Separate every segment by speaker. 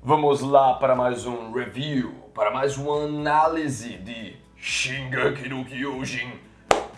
Speaker 1: Vamos lá para mais um review, para mais uma análise de Shingeki no Kyojin.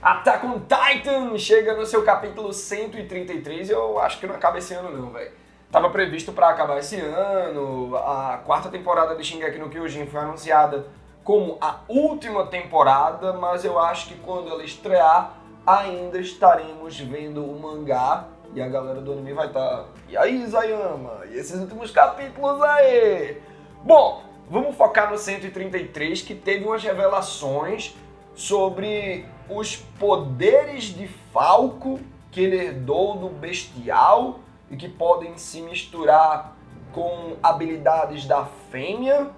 Speaker 1: Attack on Titan chega no seu capítulo 133 e eu acho que não acaba esse ano não, velho. Tava previsto para acabar esse ano, a quarta temporada de Shingeki no Kyojin foi anunciada como a última temporada, mas eu acho que quando ela estrear ainda estaremos vendo o mangá. E a galera do anime vai estar... E aí, Isayama? E esses últimos capítulos aí? Bom, vamos focar no 133, que teve umas revelações sobre os poderes de Falco que ele herdou do Bestial e que podem se misturar com habilidades da fêmea.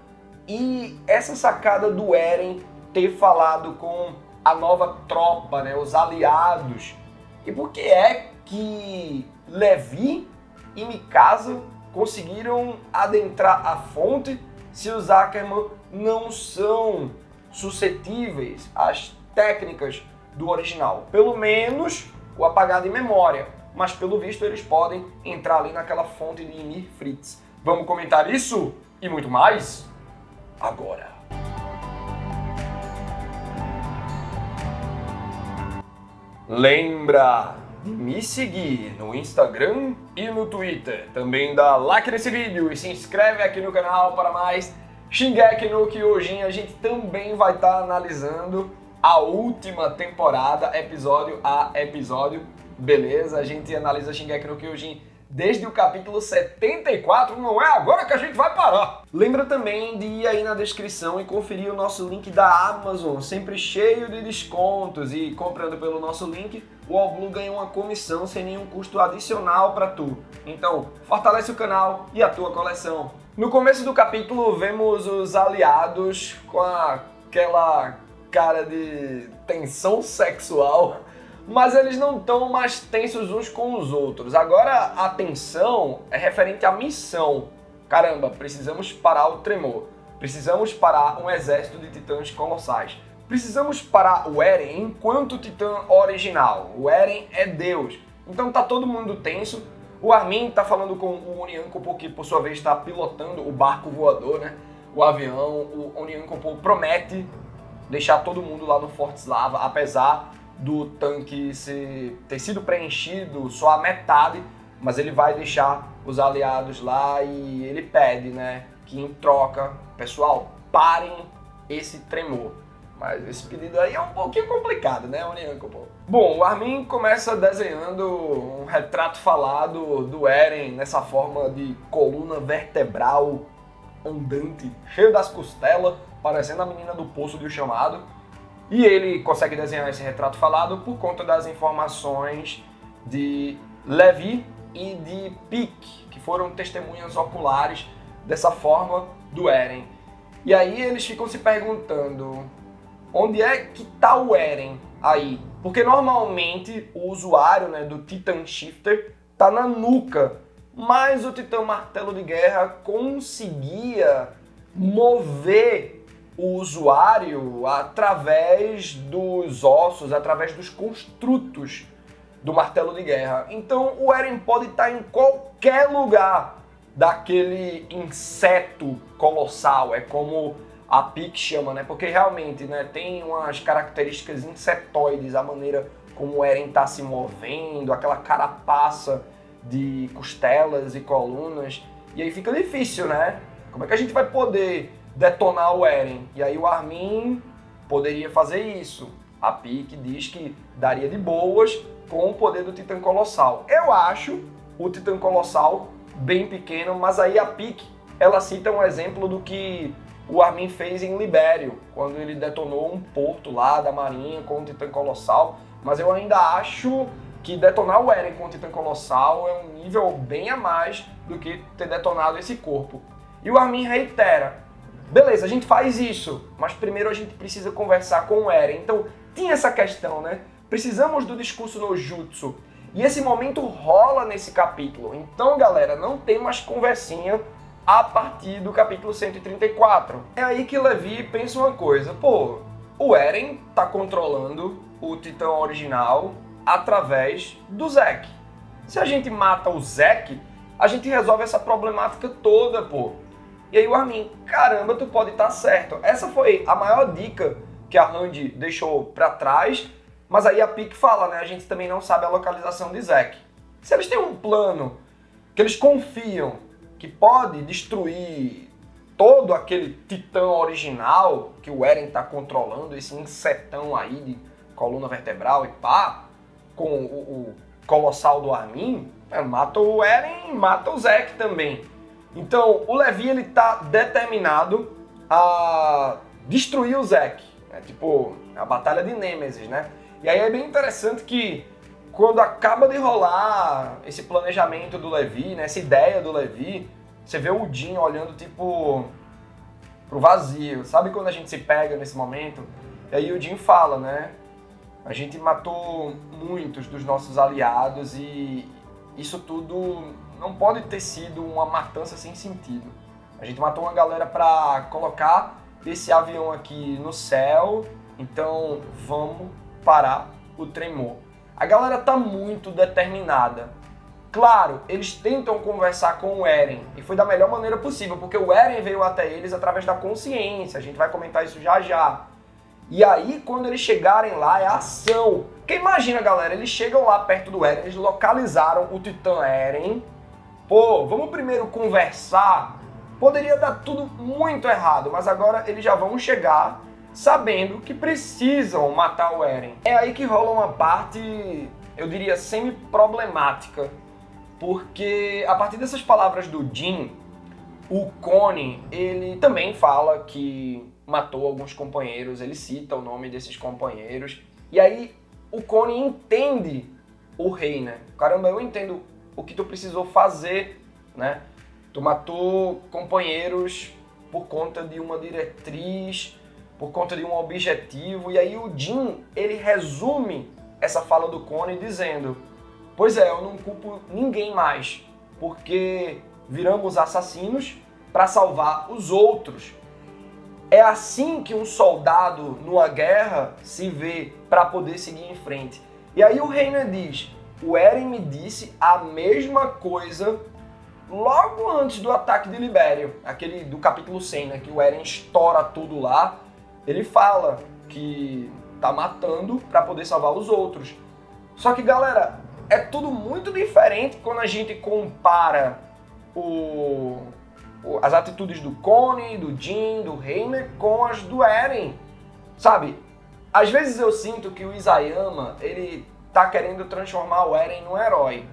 Speaker 1: E essa sacada do Eren ter falado com a nova tropa, né, os aliados. E por que é que Levi e Mikasa conseguiram adentrar a fonte se os Ackerman não são suscetíveis às técnicas do original? Pelo menos o apagar de memória, mas pelo visto eles podem entrar ali naquela fonte de Ymir Fritz. Vamos comentar isso e muito mais agora. Lembra de me seguir no Instagram e no Twitter. Também dá like nesse vídeo e se inscreve aqui no canal para mais Shingeki no Kyojin. A gente também vai estar analisando a última temporada, episódio a episódio. Beleza? A gente analisa Shingeki no Kyojin desde o capítulo 74, não é agora que a gente vai parar. Lembra também de ir aí na descrição e conferir o nosso link da Amazon, sempre cheio de descontos, e comprando pelo nosso link, o AllBlue ganha uma comissão sem nenhum custo adicional para tu. Então, fortalece o canal e a tua coleção. No começo do capítulo, vemos os aliados com aquela cara de tensão sexual, mas eles não estão mais tensos uns com os outros. Agora a tensão é referente à missão. Caramba, precisamos parar o tremor. Precisamos parar um exército de titãs colossais. Precisamos parar o Eren enquanto titã original. O Eren é Deus. Então tá todo mundo tenso. O Armin tá falando com o Onyankopon, que por sua vez está pilotando o barco voador, né? O avião. O Onyankopon promete deixar todo mundo lá no Forte Slava, apesar do tanque ter sido preenchido só a metade, mas ele vai deixar os aliados lá e ele pede, né, que em troca, pessoal, parem esse tremor. Mas esse pedido aí é um pouquinho complicado, né, Onyankopon? Bom, o Armin começa desenhando um retrato falado do Eren nessa forma de coluna vertebral andante, cheio das costelas, parecendo a menina do Poço do Chamado. E ele consegue desenhar esse retrato falado por conta das informações de Levi e de Pieck, que foram testemunhas oculares dessa forma do Eren. E aí eles ficam se perguntando, onde é que tá o Eren aí? Porque normalmente o usuário, né, do Titan Shifter tá na nuca, mas o Titã Martelo de Guerra conseguia mover o usuário através dos ossos, através dos construtos do Martelo de Guerra. Então o Eren pode estar em qualquer lugar daquele inseto colossal, é como a Pieck chama, né? Porque realmente, né, tem umas características insetoides, a maneira como o Eren está se movendo, aquela carapaça de costelas e colunas, e aí fica difícil, né? Como é que a gente vai poder detonar o Eren? E aí o Armin poderia fazer isso. A Pieck diz que daria de boas com o poder do Titã Colossal. Eu acho o Titã Colossal bem pequeno, mas aí a Pieck, ela cita um exemplo do que o Armin fez em Libério, quando ele detonou um porto lá da marinha com o Titã Colossal, mas eu ainda acho que detonar o Eren com o Titã Colossal é um nível bem a mais do que ter detonado esse corpo. E o Armin reitera, beleza, a gente faz isso, mas primeiro a gente precisa conversar com o Eren. Então tinha essa questão, né? Precisamos do discurso no Jutsu. E esse momento rola nesse capítulo. Então, galera, não tem mais conversinha a partir do capítulo 134. É aí que Levi pensa uma coisa. Pô, o Eren tá controlando o Titã original através do Zeke. Se a gente mata o Zeke, a gente resolve essa problemática toda, pô. E aí o Armin, caramba, tu pode estar certo. Essa foi a maior dica que a Randy deixou para trás, mas aí a Pieck fala, né, a gente também não sabe a localização de Zack. Se eles têm um plano que eles confiam que pode destruir todo aquele titã original que o Eren tá controlando, esse insetão aí de coluna vertebral e pá, com o colossal do Armin, mata o Eren, mata o Zack também. Então, o Levi, ele tá determinado a destruir o Zack. É tipo a batalha de Nêmesis, né? E aí é bem interessante que quando acaba de rolar esse planejamento do Levi, né, essa ideia do Levi, você vê o Jin olhando tipo pro vazio. Sabe quando a gente se pega nesse momento? E aí o Jin fala, né? A gente matou muitos dos nossos aliados e isso tudo não pode ter sido uma matança sem sentido. A gente matou uma galera para colocar esse avião aqui no céu, então vamos parar o tremor. A galera tá muito determinada. Claro, eles tentam conversar com o Eren, e foi da melhor maneira possível, porque o Eren veio até eles através da consciência, a gente vai comentar isso já já. E aí, quando eles chegarem lá, é ação. Porque imagina, galera, eles chegam lá perto do Eren, eles localizaram o Titã Eren. Pô, vamos primeiro conversar. Poderia dar tudo muito errado, mas agora eles já vão chegar sabendo que precisam matar o Eren. É aí que rola uma parte, eu diria, semi-problemática. Porque a partir dessas palavras do Jin, o Connie, ele também fala que matou alguns companheiros, ele cita o nome desses companheiros. E aí o Connie entende o rei, né? Caramba, eu entendo o que tu precisou fazer, né? Tu matou companheiros por conta de uma diretriz, por conta de um objetivo. E aí o Jin, ele resume essa fala do Connie dizendo: pois é, eu não culpo ninguém mais, porque viramos assassinos para salvar os outros. É assim que um soldado numa guerra se vê para poder seguir em frente. E aí o Reiner diz: o Eren me disse a mesma coisa logo antes do ataque de Libério, aquele do capítulo 100, né, que o Eren estoura tudo lá. Ele fala que tá matando para poder salvar os outros. Só que, galera, é tudo muito diferente quando a gente compara as atitudes do Connie, do Jin, do Reiner com as do Eren, sabe? Às vezes eu sinto que o Isayama, ele tá querendo transformar o Eren num herói.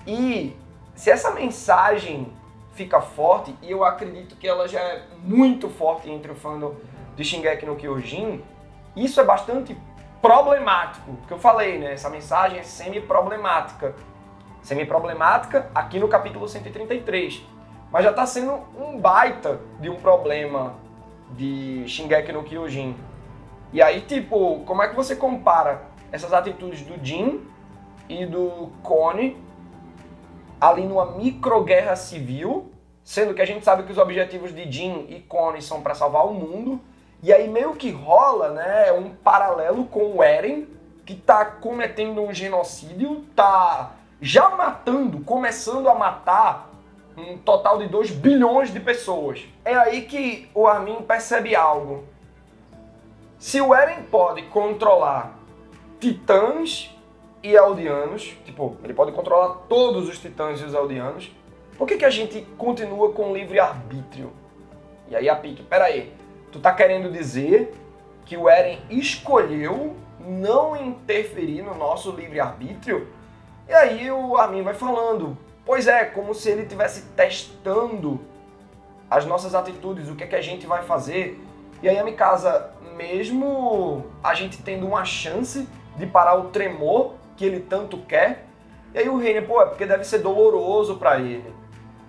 Speaker 1: E se essa mensagem fica forte, e eu acredito que ela já é muito forte entre o fandom de Shingeki no Kyojin, isso é bastante problemático, que eu falei, né? Essa mensagem é semi-problemática. Semi-problemática aqui no capítulo 133. Mas já tá sendo um baita de um problema de Shingeki no Kyojin. E aí, tipo, como é que você compara essas atitudes do Jin e do Connie ali numa microguerra civil, sendo que a gente sabe que os objetivos de Jin e Connie são para salvar o mundo, e aí meio que rola, né, um paralelo com o Eren, que tá cometendo um genocídio, tá já matando, começando a matar um total de 2 bilhões de pessoas. É aí que o Armin percebe algo. Se o Eren pode controlar titãs e eldianos, tipo, ele pode controlar todos os titãs e os eldianos, por que a gente continua com livre-arbítrio? E aí a Pieck, peraí, tu tá querendo dizer que o Eren escolheu não interferir no nosso livre-arbítrio? E aí o Armin vai falando, pois é, como se ele estivesse testando as nossas atitudes, o que é que a gente vai fazer. E aí a Mikasa, mesmo a gente tendo uma chance de parar o tremor que ele tanto quer, e aí o Reiner, pô, é porque deve ser doloroso pra ele,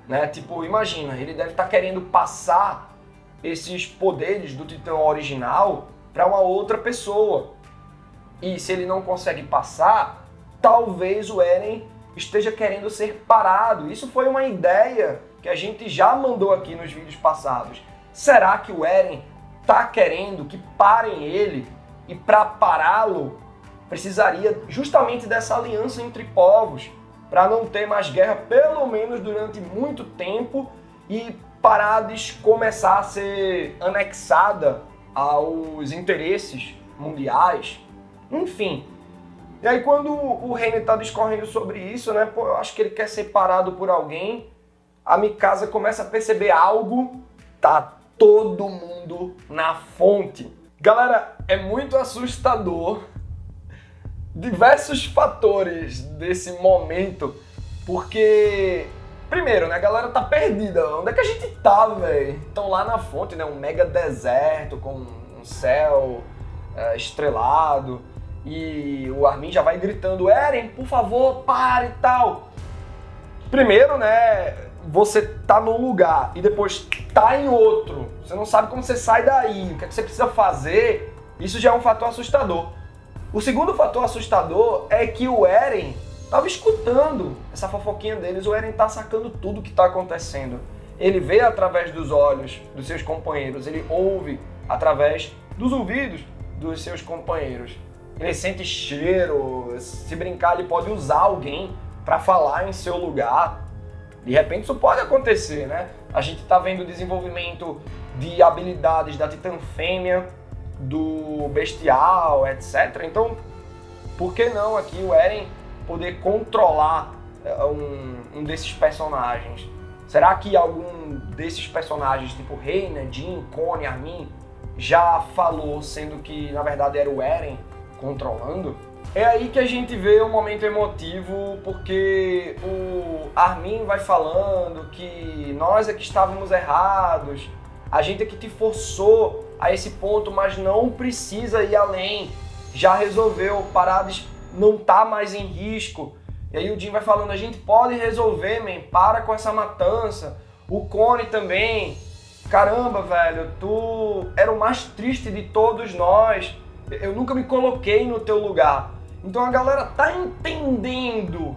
Speaker 1: né? Tipo, imagina, ele deve estar querendo passar esses poderes do Titã original pra uma outra pessoa. E se ele não consegue passar, talvez o Eren esteja querendo ser parado. Isso foi uma ideia que a gente já mandou aqui nos vídeos passados. Será que o Eren tá querendo que parem ele? E para pará-lo, precisaria justamente dessa aliança entre povos, para não ter mais guerra, pelo menos durante muito tempo, e Parades começar a ser anexada aos interesses mundiais, enfim. E aí quando o Reiner tá discorrendo sobre isso, né, pô, eu acho que ele quer ser parado por alguém, a Mikasa começa a perceber algo, tá todo mundo na fonte. Galera, é muito assustador diversos fatores desse momento, porque, primeiro, né, a galera tá perdida. Onde é que a gente tá, velho? Estão lá na fonte, né, um mega deserto com um céu estrelado, e o Armin já vai gritando, Eren, por favor, pare e tal. Primeiro, né, você tá num lugar e depois tá em outro, você não sabe como você sai daí, o que é que você precisa fazer, isso já é um fator assustador. O segundo fator assustador é que o Eren tava escutando essa fofoquinha deles, o Eren tá sacando tudo que tá acontecendo. Ele vê através dos olhos dos seus companheiros, ele ouve através dos ouvidos dos seus companheiros. Ele sente cheiro, se brincar ele pode usar alguém para falar em seu lugar. De repente isso pode acontecer, né? A gente tá vendo o desenvolvimento de habilidades da Titã Fêmea, do Bestial, etc. Então, por que não aqui o Eren poder controlar um desses personagens? Será que algum desses personagens, tipo Reiner, Jin, Connie, Armin, já falou, sendo que na verdade era o Eren controlando? É aí que a gente vê um momento emotivo, porque o Armin vai falando que nós é que estávamos errados, a gente é que te forçou a esse ponto, mas não precisa ir além, já resolveu, Parades não tá mais em risco. E aí o Jin vai falando, a gente pode resolver, man, para com essa matança. O Connie também, caramba, velho, tu era o mais triste de todos nós, eu nunca me coloquei no teu lugar. Então a galera tá entendendo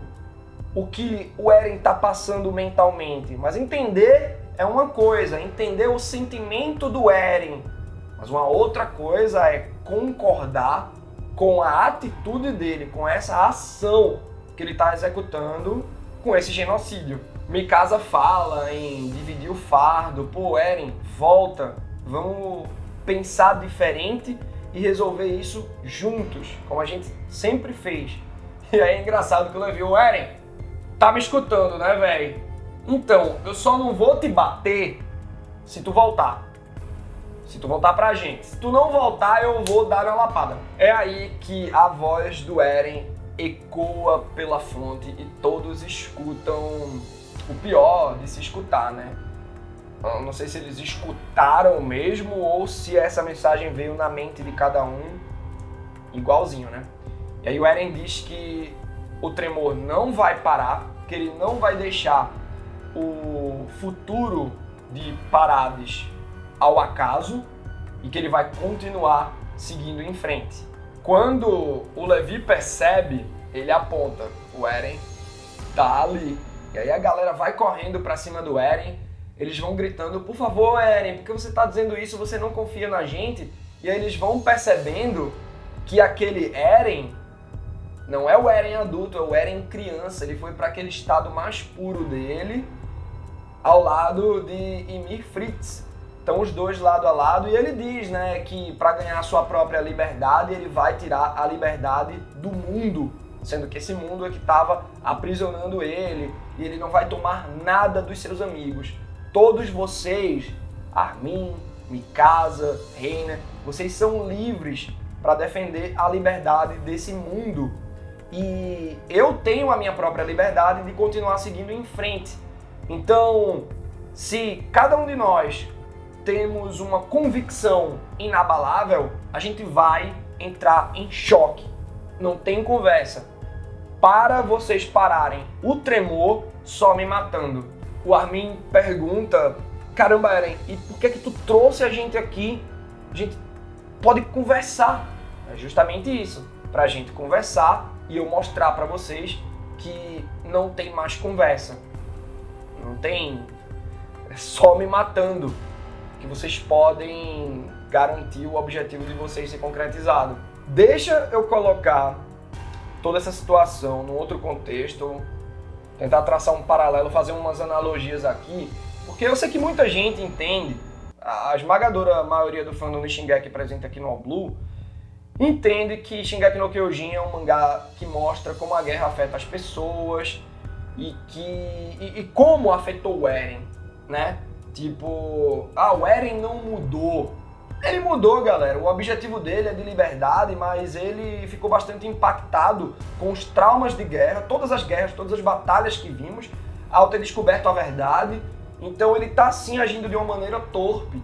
Speaker 1: o que o Eren tá passando mentalmente, mas entender é uma coisa, entender o sentimento do Eren, mas uma outra coisa é concordar com a atitude dele, com essa ação que ele tá executando com esse genocídio. Mikasa fala em dividir o fardo, pô, Eren, volta, vamos pensar diferente e resolver isso juntos, como a gente sempre fez. E aí é engraçado que eu levei o Eren, tá me escutando, né, velho? Então, eu só não vou te bater se tu voltar. Se tu voltar pra gente. Se tu não voltar, eu vou dar uma lapada. É aí que a voz do Eren ecoa pela fonte e todos escutam o pior de se escutar, né? Eu não sei se eles escutaram mesmo ou se essa mensagem veio na mente de cada um igualzinho, né? E aí o Eren diz que o tremor não vai parar, que ele não vai deixar o futuro de Parades ao acaso e que ele vai continuar seguindo em frente. Quando o Levi percebe, ele aponta, o Eren tá ali. E aí a galera vai correndo pra cima do Eren, eles vão gritando, por favor, Eren, por que você tá dizendo isso? Você não confia na gente? E aí eles vão percebendo que aquele Eren não é o Eren adulto, é o Eren criança. Ele foi para aquele estado mais puro dele, ao lado de Ymir Fritz. Estão os dois lado a lado e ele diz, né, que para ganhar a sua própria liberdade, ele vai tirar a liberdade do mundo, sendo que esse mundo é que estava aprisionando ele e ele não vai tomar nada dos seus amigos. Todos vocês, Armin, Mikasa, Reiner, vocês são livres para defender a liberdade desse mundo. E eu tenho a minha própria liberdade de continuar seguindo em frente. Então, se cada um de nós temos uma convicção inabalável, a gente vai entrar em choque. Não tem conversa. Para vocês pararem o tremor só me matando. O Armin pergunta, caramba, Eren, e por que tu trouxe a gente aqui? A gente pode conversar. É justamente isso, pra gente conversar e eu mostrar pra vocês que não tem mais conversa. Não tem, é só me matando que vocês podem garantir o objetivo de vocês ser concretizado. Deixa eu colocar toda essa situação num outro contexto, tentar traçar um paralelo, fazer umas analogias aqui, Porque eu sei que muita gente entende, a esmagadora maioria do fandom de Shingeki presente aqui no All Blue, entende que Shingeki no Kyojin é um mangá que mostra como a guerra afeta as pessoas e como afetou o Eren, né? Tipo, o Eren não mudou. Ele mudou, galera. O objetivo dele é de liberdade, mas ele ficou bastante impactado com os traumas de guerra, todas as guerras, todas as batalhas que vimos, ao ter descoberto a verdade. Então ele tá sim agindo de uma maneira torpe.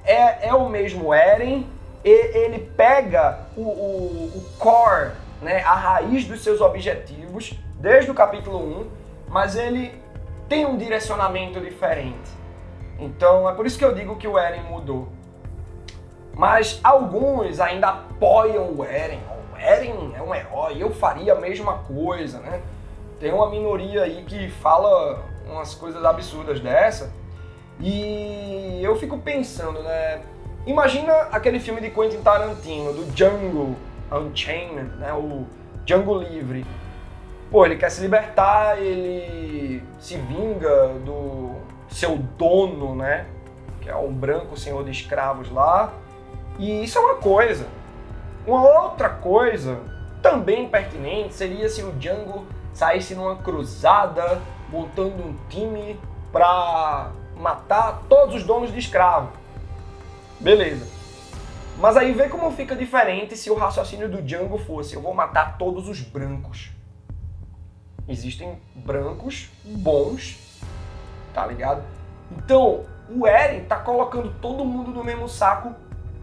Speaker 1: É o mesmo Eren, ele pega o core, né, a raiz dos seus objetivos, desde o capítulo 1, mas ele tem um direcionamento diferente. Então é por isso que eu digo que o Eren mudou. Mas alguns ainda apoiam o Eren. O Eren é um herói, eu faria a mesma coisa, né? Tem uma minoria aí que fala umas coisas absurdas dessa. E eu fico pensando, né? Imagina aquele filme de Quentin Tarantino, do Django Unchained, né? O Django Livre. Pô, ele quer se libertar, ele se vinga do seu dono, né? Que é um branco senhor de escravos lá. E isso é uma coisa. Uma outra coisa, também pertinente, seria se o Django saísse numa cruzada, montando um time pra matar todos os donos de escravo. Beleza. Mas aí vê como fica diferente se o raciocínio do Django fosse: eu vou matar todos os brancos. Existem brancos bons, tá ligado? Então, o Eren tá colocando todo mundo no mesmo saco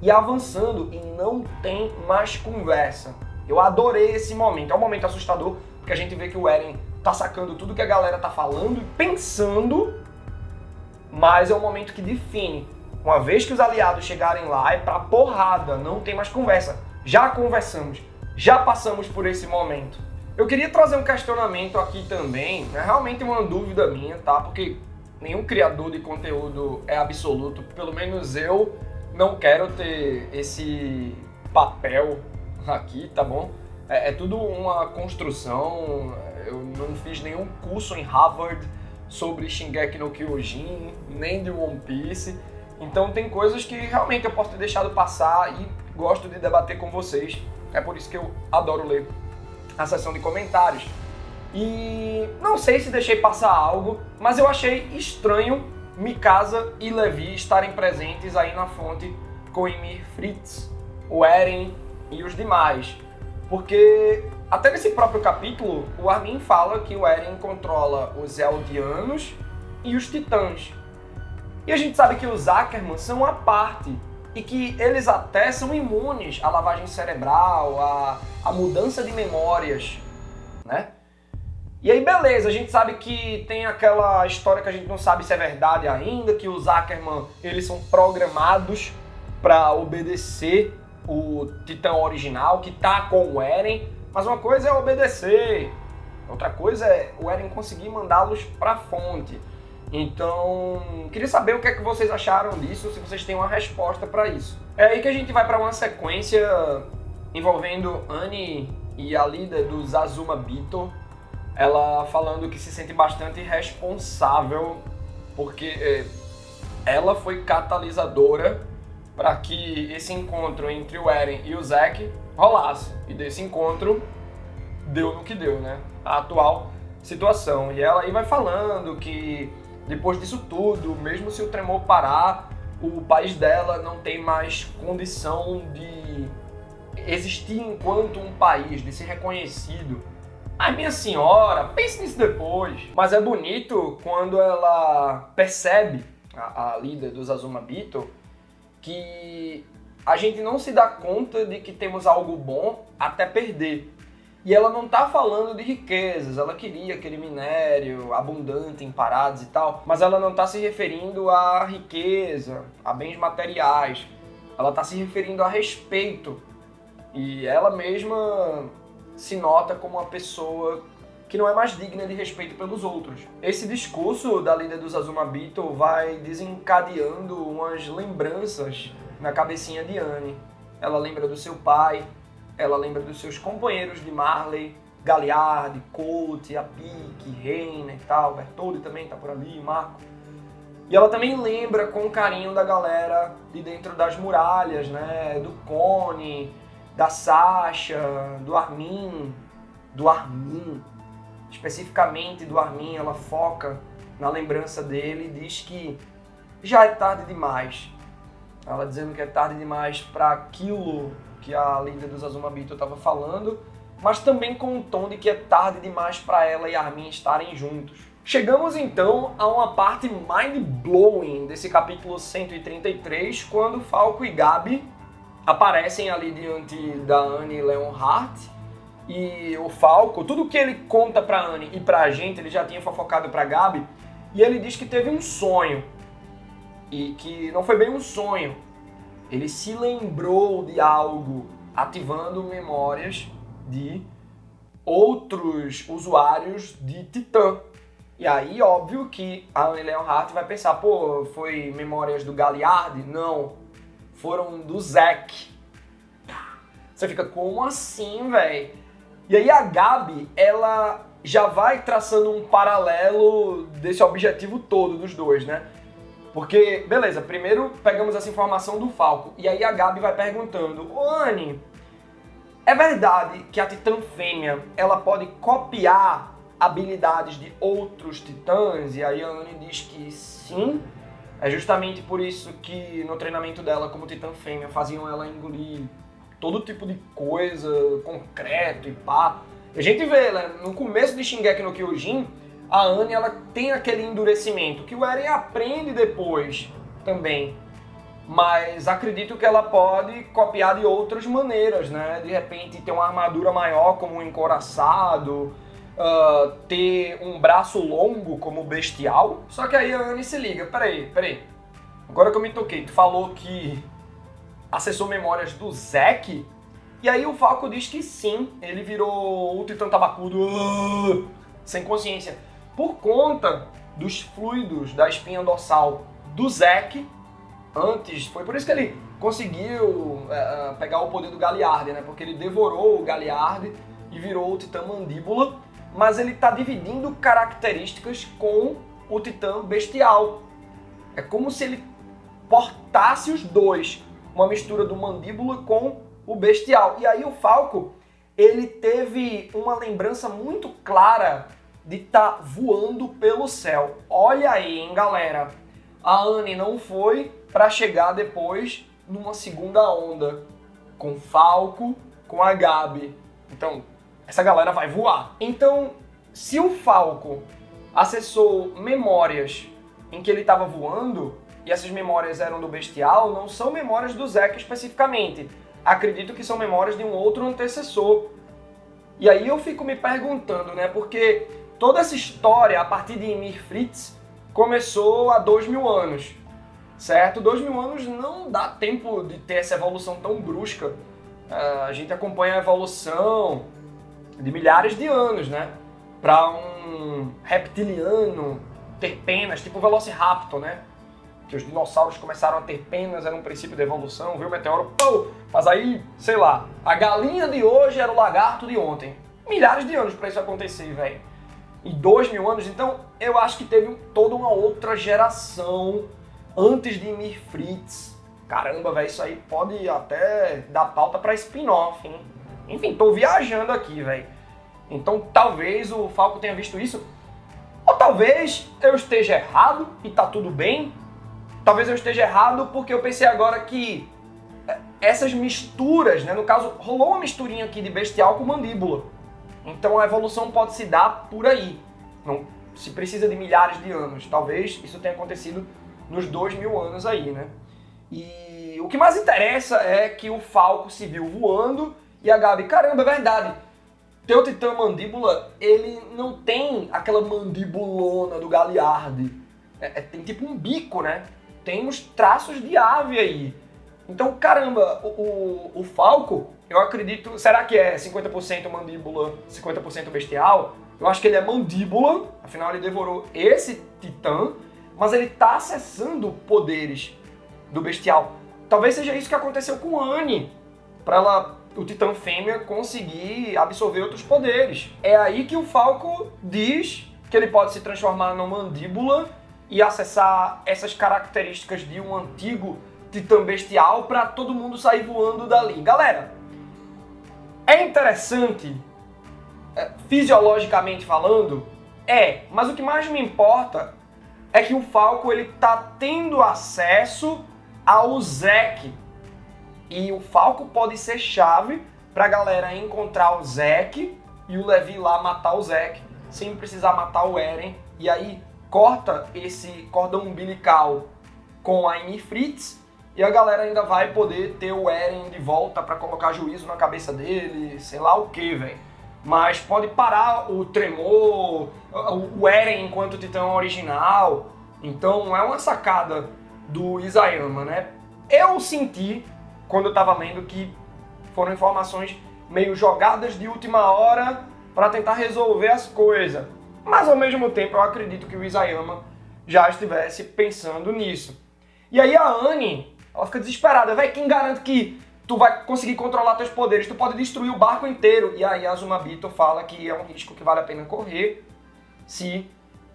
Speaker 1: e avançando, e não tem mais conversa. Eu adorei esse momento. É um momento assustador, porque a gente vê que o Eren tá sacando tudo que a galera tá falando e pensando, mas é um momento que define. Uma vez que os aliados chegarem lá, é pra porrada, não tem mais conversa. Já conversamos, já passamos por esse momento. Eu queria trazer um questionamento aqui também, é realmente uma dúvida minha, tá? Porque nenhum criador de conteúdo é absoluto, pelo menos eu não quero ter esse papel aqui, tá bom? É tudo uma construção, eu não fiz nenhum curso em Harvard sobre Shingeki no Kyojin, nem de One Piece, então tem coisas que realmente eu posso ter deixado passar e gosto de debater com vocês, é por isso que eu adoro ler a seção de comentários. E não sei se deixei passar algo, mas eu achei estranho Mikasa e Levi estarem presentes aí na fonte com Ymir Fritz, o Eren e os demais. Porque até nesse próprio capítulo, o Armin fala que o Eren controla os Eldianos e os Titãs. E a gente sabe que os Ackerman são a parte, e que eles até são imunes à lavagem cerebral, à mudança de memórias, né? E aí beleza, a gente sabe que tem aquela história que a gente não sabe se é verdade ainda, que os Ackerman, eles são programados para obedecer o Titã original, que tá com o Eren, mas uma coisa é obedecer, outra coisa é o Eren conseguir mandá-los pra fonte. Então, queria saber o que é que vocês acharam disso, se vocês têm uma resposta para isso. É aí que a gente vai para uma sequência envolvendo Annie e a líder dos Azuma Beetle, ela falando que se sente bastante responsável porque ela foi catalisadora para que esse encontro entre o Eren e o Zack rolasse. E desse encontro deu no que deu, né? A atual situação. E ela aí vai falando que depois disso tudo, mesmo se o tremor parar, o país dela não tem mais condição de existir enquanto um país, de ser reconhecido. Ai, minha senhora, pense nisso depois. Mas é bonito quando ela percebe, a líder dos Azuma Beetle, que a gente não se dá conta de que temos algo bom até perder. E ela não tá falando de riquezas, ela queria aquele minério abundante em paradas e tal, mas ela não tá se referindo à riqueza, a bens materiais. Ela tá se referindo a respeito. E ela mesma se nota como uma pessoa que não é mais digna de respeito pelos outros. Esse discurso da líder dos Azuma Beetle vai desencadeando umas lembranças na cabecinha de Annie. Ela lembra do seu pai, ela lembra dos seus companheiros de Marley, Galliard, Colt, Apik, Reiner e tal, Bertoldi também tá por ali, Marco. E ela também lembra com carinho da galera de dentro das muralhas, né? Do Connie, da Sasha, do Armin, especificamente do Armin. Ela foca na lembrança dele e diz que já é tarde demais. Ela dizendo que é tarde demais para aquilo que a líder dos Azumabito estava falando, mas também com o tom de que é tarde demais para ela e Armin estarem juntos. Chegamos então a uma parte mind-blowing desse capítulo 133, quando Falco e Gabi aparecem ali diante da Annie Leonhardt, e o Falco, tudo que ele conta pra Annie e pra gente, ele já tinha fofocado pra Gabi, e ele diz que teve um sonho, e que não foi bem um sonho, ele se lembrou de algo, ativando memórias de outros usuários de Titã. E aí, óbvio que a Annie Leonhardt vai pensar, pô, foi memórias do Galliard? Não, foram do Zack. Você fica, como assim, velho? E aí a Gabi, ela já vai traçando um paralelo desse objetivo todo dos dois, né? Porque, beleza, primeiro pegamos essa informação do Falco, e aí a Gabi vai perguntando, ô Annie, é verdade que a Titã Fêmea, ela pode copiar habilidades de outros titãs? E aí a Annie diz que sim, é justamente por isso que no treinamento dela como Titã Fêmea faziam ela engolir todo tipo de coisa, concreto e pá. A gente vê, né, no começo de Shingeki no Kyojin, a Annie ela tem aquele endurecimento, que o Eren aprende depois também. Mas acredito que ela pode copiar de outras maneiras, né? De repente ter uma armadura maior como um encouraçado, ter um braço longo como bestial. Só que aí a Annie se liga, peraí. Agora que eu me toquei, tu falou que acessou memórias do Zack? E aí o Falco diz que sim, ele virou o Titã Tabacudo sem consciência, por conta dos fluidos da espinha dorsal do Zack. Antes, foi por isso que ele conseguiu pegar o poder do Galliard, né? Porque ele devorou o Galliard e virou o Titã Mandíbula, mas ele está dividindo características com o Titã Bestial. É como se ele portasse os dois, uma mistura do Mandíbula com o Bestial. E aí o Falco, ele teve uma lembrança muito clara de estar voando pelo céu. Olha aí, hein, galera. A Annie não foi para chegar depois numa segunda onda com Falco, com a Gabi. Então, essa galera vai voar. Então, se o Falco acessou memórias em que ele estava voando, e essas memórias eram do Bestial, não são memórias do Zack especificamente. Acredito que são memórias de um outro antecessor. E aí eu fico me perguntando, né, porque toda essa história, a partir de Ymir Fritz, começou há 2000 anos, certo? 2000 anos não dá tempo de ter essa evolução tão brusca. A gente acompanha a evolução de milhares de anos, né? Para um reptiliano ter penas, tipo o Velociraptor, né? Que os dinossauros começaram a ter penas, era um princípio da evolução, viu o meteoro, pô! Mas aí, sei lá, a galinha de hoje era o lagarto de ontem. Milhares de anos para isso acontecer, velho. E 2000 anos, então eu acho que teve toda uma outra geração antes de Ymir Fritz. Caramba, velho, isso aí pode até dar pauta pra spin-off, hein? Enfim, tô viajando aqui, velho. Então talvez o Falco tenha visto isso, ou talvez eu esteja errado e tá tudo bem. Talvez eu esteja errado porque eu pensei agora que essas misturas, né? No caso, rolou uma misturinha aqui de Bestial com Mandíbula. Então a evolução pode se dar por aí. Não se precisa de milhares de anos. Talvez isso tenha acontecido nos 2000 anos aí, né? E o que mais interessa é que o Falco se viu voando e a Gabi, caramba, é verdade. Teu Titã Mandíbula, ele não tem aquela mandibulona do Galliard. Tem tipo um bico, né? Tem uns traços de ave aí. Então, caramba, o Falco, eu acredito... Será que é 50% mandíbula, 50% bestial? Eu acho que ele é mandíbula, afinal ele devorou esse titã, mas ele tá acessando poderes do bestial. Talvez seja isso que aconteceu com Annie, para o titã fêmea conseguir absorver outros poderes. É aí que o Falco diz que ele pode se transformar numa mandíbula e acessar essas características de um antigo titã bestial para todo mundo sair voando dali. Galera, é interessante, fisiologicamente falando, mas o que mais me importa é que o Falco ele tá tendo acesso ao Zek. E o Falco pode ser chave pra galera encontrar o Zek e o Levi lá matar o Zek, sem precisar matar o Eren. E aí corta esse cordão umbilical com a Amy Fritz e a galera ainda vai poder ter o Eren de volta pra colocar juízo na cabeça dele, sei lá o que, velho. Mas pode parar o Tremor, o Eren enquanto titã original. Então é uma sacada do Isayama, né? Eu senti, quando eu tava lendo, que foram informações meio jogadas de última hora para tentar resolver as coisas. Mas ao mesmo tempo eu acredito que o Isayama já estivesse pensando nisso. E aí a Annie, ela fica desesperada. Véi, quem garante que tu vai conseguir controlar teus poderes? Tu pode destruir o barco inteiro. E aí a Azumabito fala que é um risco que vale a pena correr se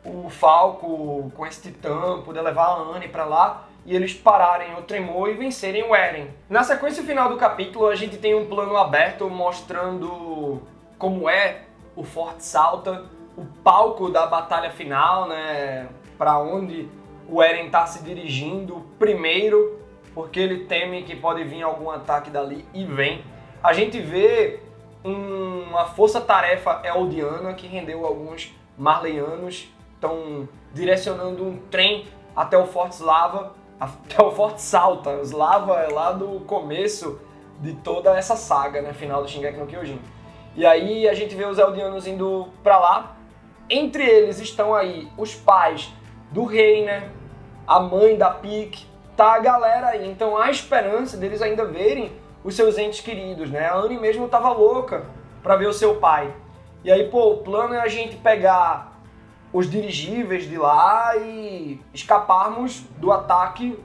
Speaker 1: o Falco, com esse titã, puder levar a Annie pra lá e eles pararem o Tremor e vencerem o Eren. Na sequência final do capítulo, a gente tem um plano aberto mostrando como é o Forte Salta, o palco da batalha final, né, pra onde o Eren tá se dirigindo primeiro, porque ele teme que pode vir algum ataque dali, e vem. A gente vê uma força-tarefa eldiana que rendeu alguns marleyanos, estão direcionando um trem até o Forte Slava, até o Forte Salta. O Slava é lá do começo de toda essa saga, né, final do Shingeki no Kyojin. E aí a gente vê os eldianos indo pra lá. Entre eles estão aí os pais do rei, né, a mãe da Pieck, tá a galera aí. Então há esperança deles ainda verem os seus entes queridos, né? A Annie mesmo tava louca pra ver o seu pai. E aí, pô, o plano é a gente pegar os dirigíveis de lá e escaparmos do ataque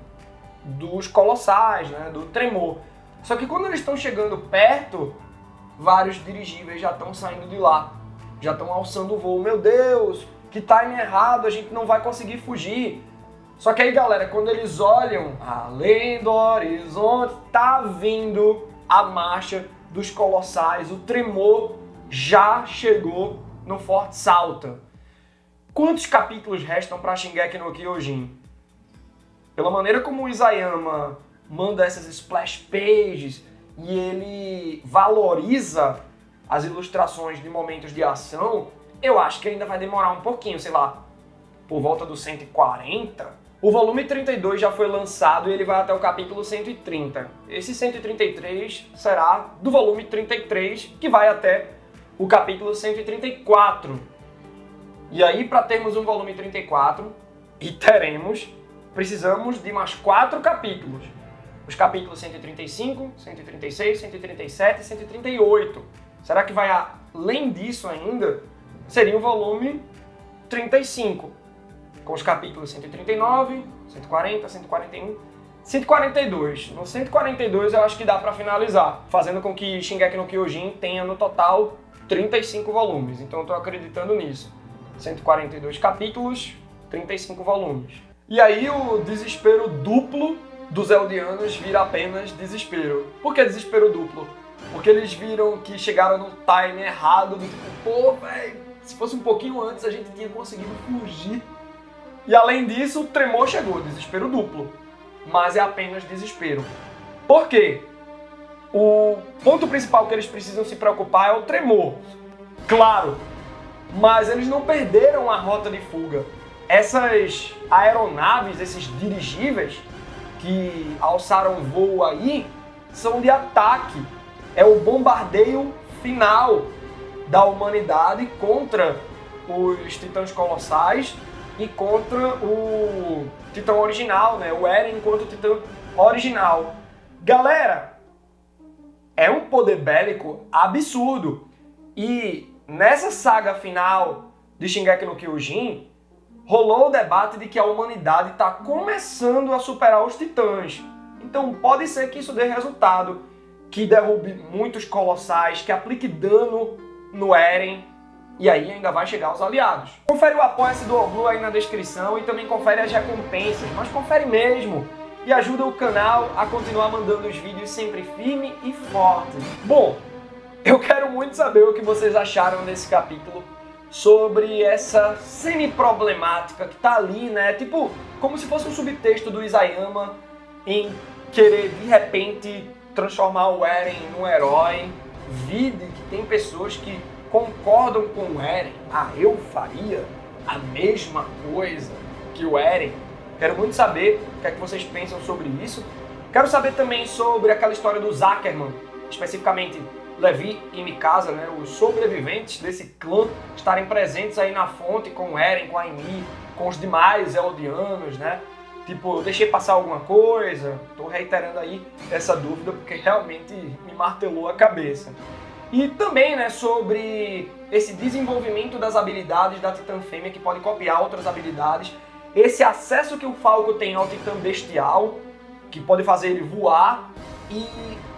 Speaker 1: dos colossais, né, do Tremor. Só que quando eles estão chegando perto, vários dirigíveis já estão saindo de lá, já estão alçando o voo. Meu Deus, que time errado, a gente não vai conseguir fugir. Só que aí, galera, quando eles olham além do horizonte, tá vindo a marcha dos colossais. O Tremor já chegou no Forte Salta. Quantos capítulos restam para Shingeki no Kyojin? Pela maneira como o Isayama manda essas splash pages e ele valoriza as ilustrações de momentos de ação, eu acho que ainda vai demorar um pouquinho, sei lá, por volta do 140. O volume 32 já foi lançado e ele vai até o capítulo 130. Esse 133 será do volume 33, que vai até o capítulo 134. E aí, para termos um volume 34, e teremos, precisamos de mais 4 capítulos. Os capítulos 135, 136, 137 e 138. Será que vai além disso ainda? Seria o volume 35, com os capítulos 139, 140, 141, 142. No 142 eu acho que dá para finalizar, fazendo com que Shingeki no Kyojin tenha no total 35 volumes. Então eu tô acreditando nisso. 142 capítulos, 35 volumes. E aí o desespero duplo dos eldianos vira apenas desespero. Por que desespero duplo? Porque eles viram que chegaram no time errado, do tipo, pô, velho, se fosse um pouquinho antes a gente tinha conseguido fugir. E além disso, o Tremor chegou, desespero duplo. Mas é apenas desespero. Por quê? O ponto principal que eles precisam se preocupar é o Tremor. Claro, mas eles não perderam a rota de fuga. Essas aeronaves, esses dirigíveis que alçaram voo aí, são de ataque. É o bombardeio final da humanidade contra os titãs colossais e contra o titã original, né? O Eren enquanto o titã original. Galera, é um poder bélico absurdo. E nessa saga final de Shingeki no Kyojin, rolou o debate de que a humanidade está começando a superar os titãs. Então pode ser que isso dê resultado, que derrube muitos colossais, que aplique dano no Eren E aí ainda vai chegar os aliados. Confere o Apoia-se do All aí na descrição e também confere as recompensas, mas confere mesmo e ajuda o canal a continuar mandando os vídeos sempre firme e forte. Bom, eu quero muito saber o que vocês acharam desse capítulo sobre essa semi-problemática que tá ali, né? Tipo, como se fosse um subtexto do Isayama em querer, de repente, transformar o Eren num herói. Vide que tem pessoas que concordam com o Eren. Ah, eu faria a mesma coisa que o Eren. Quero muito saber o que é que vocês pensam sobre isso. Quero saber também sobre aquela história dos Ackerman, especificamente Levi e Mikasa, né, os sobreviventes desse clã, estarem presentes aí na fonte com o Eren, com a Amy, com os demais Eldianos, né? Tipo, eu deixei passar alguma coisa? Tô reiterando aí essa dúvida porque realmente me martelou a cabeça. E também, né, sobre esse desenvolvimento das habilidades da Titã Fêmea que pode copiar outras habilidades, esse acesso que o Falco tem ao Titã Bestial, que pode fazer ele voar, e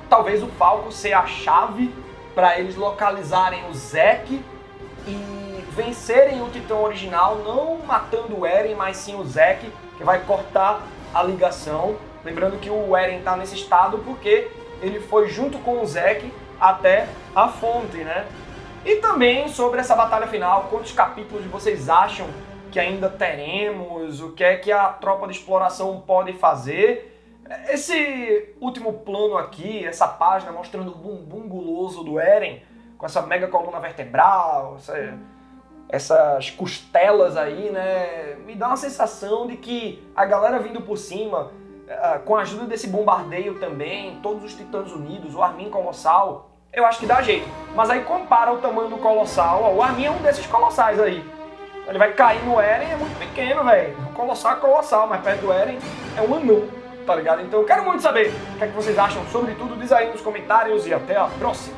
Speaker 1: talvez o Falco ser a chave para eles localizarem o Zeke e vencerem o Titã original, não matando o Eren, mas sim o Zeke, que vai cortar a ligação. Lembrando que o Eren está nesse estado porque ele foi junto com o Zeke até a fonte, né? E também sobre essa batalha final, quantos capítulos vocês acham que ainda teremos? O que é que a tropa de exploração pode fazer? Esse último plano aqui, essa página mostrando o bumbum guloso do Eren, com essa mega coluna vertebral, essas costelas aí, né? Me dá uma sensação de que a galera vindo por cima, com a ajuda desse bombardeio também, todos os titãs unidos, o Armin Colossal, eu acho que dá jeito. Mas aí compara o tamanho do Colossal, ó, o Armin é um desses colossais aí. Ele vai cair no Eren, é muito pequeno, velho. O Colossal é colossal, mas perto do Eren é um anão, tá ligado? Então eu quero muito saber o que é que vocês acham sobre tudo, diz aí nos comentários e até a próxima.